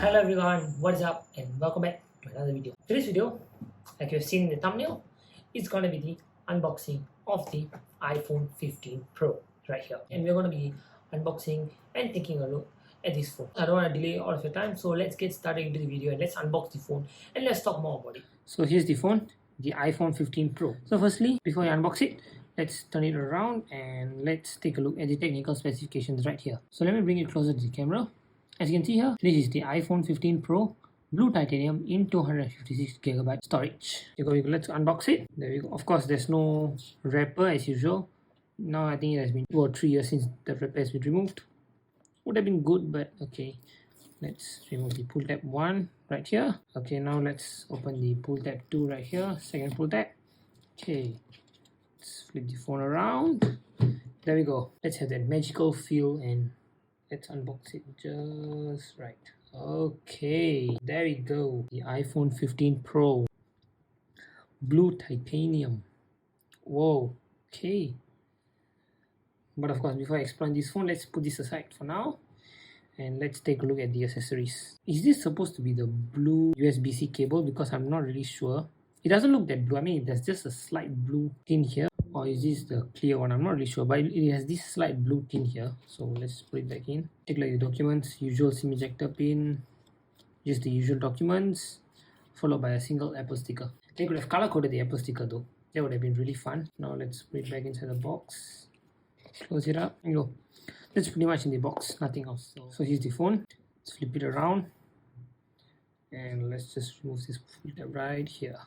Hello everyone, what is up and welcome back to another video. Today's video, like you've seen in the thumbnail, is going to be the unboxing of the iPhone 15 Pro right here. And we're going to be unboxing and taking a look at this phone. I don't want to delay all of your time, so let's get started into the video and let's unbox the phone and let's talk more about it. So here's the phone, the iPhone 15 Pro. So firstly, before I unbox it, let's turn it around and let's take a look at the technical specifications right here. So let me bring it closer to the camera. As you can see here, this is the iPhone 15 Pro blue titanium in 256GB storage. Let's unbox it. There we go. Of course, there's no wrapper as usual. Now I think it has been 2 or 3 years since the wrapper has been removed. Would have been good, but okay. Let's remove the pull tab 1 right here. Okay, now let's open the pull tab 2 right here. Second pull tab. Okay, let's flip the phone around. There we go. Let's have that magical feel and let's unbox it just right. Okay, there we go. The iPhone 15 Pro blue titanium. Whoa, okay. But of course, before I explain this phone, let's put this aside for now and let's take a look at the accessories. Is this supposed to be the blue USB-C cable? Because I'm not really sure. It doesn't look that blue. I mean, there's just a slight blue tint here. Or is this the clear one? I'm not really sure, but it has this slight blue tint here. So let's put it back in. Take like the documents, usual SIM ejector pin, just the usual documents, followed by a single Apple sticker. They could have color coded the Apple sticker though. That would have been really fun. Now let's put it back inside the box. Close it up and go. That's pretty much in the box, nothing else. So here's the phone. Let's flip it around and let's just remove this filter right here.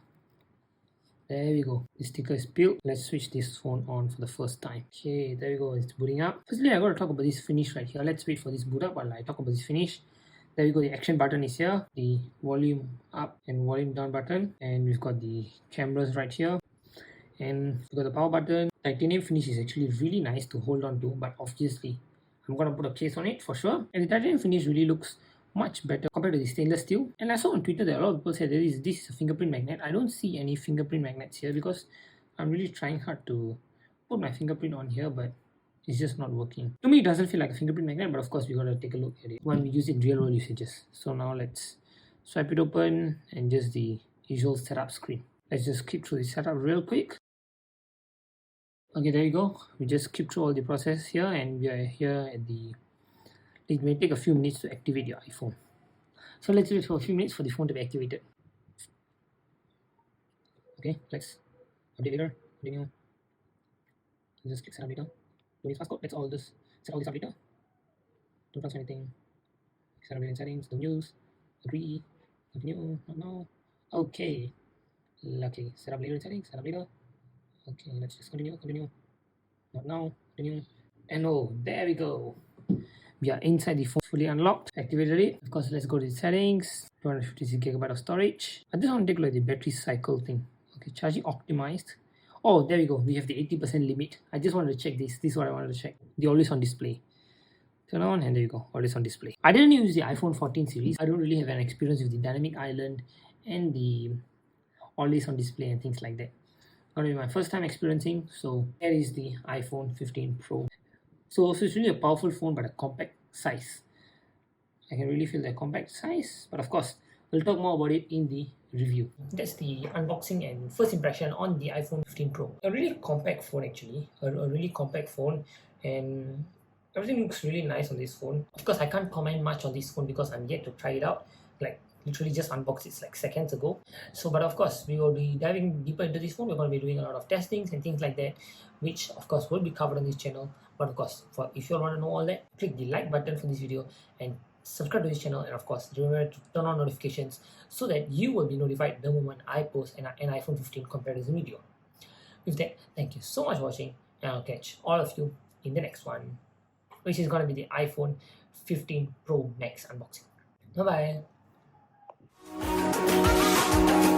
There we go. The sticker is peeled. Let's switch this phone on for the first time. Okay, there we go. It's booting up. Firstly, I got to talk about this finish right here. Let's wait for this boot up while I talk about this finish. There we go. The action button is here. The volume up and volume down button. And we've got the cameras right here. And we've got the power button. Titanium finish is actually really nice to hold on to. But obviously, I'm going to put a case on it for sure. And the titanium finish really looks much better compared to the stainless steel. And I saw on Twitter that a lot of people said this is a fingerprint magnet. I don't see any fingerprint magnets here because I'm really trying hard to put my fingerprint on here, but it's just not working. To me, it doesn't feel like a fingerprint magnet, but of course we gotta take a look at it when we use it in real world usages. So now let's swipe it open and just the usual setup screen. Let's just skip through the setup real quick. Okay, there you go. We just skip through all the process here and we are here at the... It may take a few minutes to activate your iPhone. So let's wait for a few minutes for the phone to be activated. Okay, let's update later. Continue. Just click setup later. Don't use passcode. Let's all just set all this up later. Don't transfer anything. Setup later in settings. Don't use. Agree. Continue. Not now. Okay. Lucky. Setup later in settings. Setup later. Okay, let's just continue. Continue. Not now. Continue. And oh, there we go. We are inside the phone, fully unlocked, activated it. Of course, let's go to the settings. 256GB of storage. I just want to take a look at the battery cycle thing. Okay, charging optimized. Oh, there we go. We have the 80% limit. I just wanted to check this. This is what I wanted to check. The always on display. Turn on and there you go. Always on display. I didn't use the iPhone 14 series. I don't really have an experience with the dynamic island and the always on display and things like that. Gonna be my first time experiencing. So here is the iPhone 15 Pro. So it's really a powerful phone but a compact size. I can really feel the compact size, but of course we'll talk more about it in the review. That's the unboxing and first impression on the iPhone 15 Pro. A really compact phone actually, a really compact phone, and everything looks really nice on this phone. Of course I can't comment much on this phone because I'm yet to try it out, like literally just unboxed it like seconds ago. So but of course we will be diving deeper into this phone. We're going to be doing a lot of testings and things like that, which of course will be covered on this channel. But of course, if you all want to know all that, click the like button for this video and subscribe to this channel, and of course remember to turn on notifications so that you will be notified the moment I post an iPhone 15 comparison video. With that, thank you so much for watching, and I'll catch all of you in the next one, which is going to be the iPhone 15 Pro Max unboxing. Bye bye.